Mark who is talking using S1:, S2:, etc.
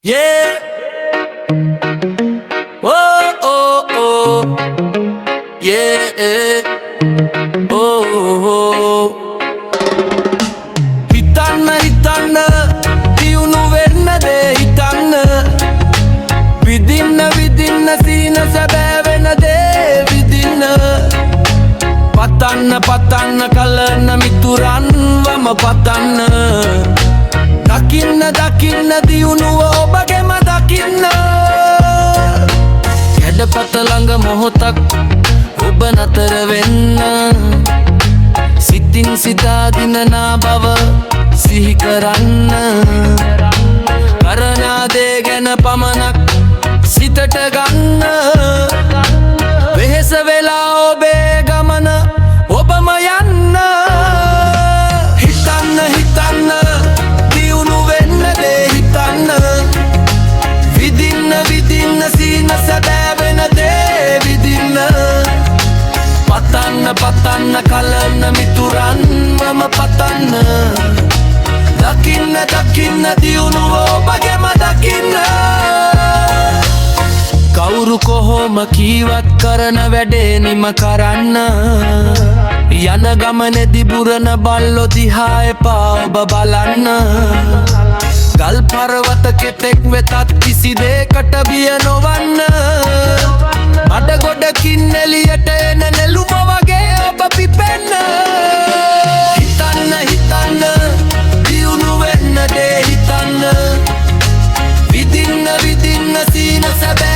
S1: Yeah. Oh, oh, oh. Yeah. Oh, oh. හිතන්න දියුණු වෙන්න දේ හිතන්න විදින්න සීන සැබෑ වෙන දේ විදින්න පතන්න කලන මිතුරන්වම පතන්න දකින්න දියුණුව ඔබගෙම දකින්න කැඩපත ළඟ මොහොතක් ඔබ නතර වෙන්න සිතින් සිතා දිනනා බව සිහි කරන්න කරනා දේ ගැන පමණක් සිතට ගන්න වෙහෙස වෙලා ඔබේ ගමන ඔබම යන්න හිතන්න දියුණු වෙන්න දේ හිතන්න විදින්න සීන සැබෑ වෙන දේ විදින්න පතන්න කලන මිතුරන්වම පතන්න දකින්න දියුණුව ඔබගෙම දකින්න කවුරු කොහොම කීවත් කරන වැඩේ නිම කරන්න යන ගමනේදි බුරන බල්ලෝ දිහා එපා ඔබ බලන්න ගල් පර්වත කෙතෙක් වෙතත් කිසි දෙයකට බිය නොවන්න මඩ ගොඩකින් එළියට එන නෙළුම වගේ ඔබ පිපෙන්න හිතන්න දියුණු වෙන්න දේ හිතන්න විදින්න සීන සැබෑ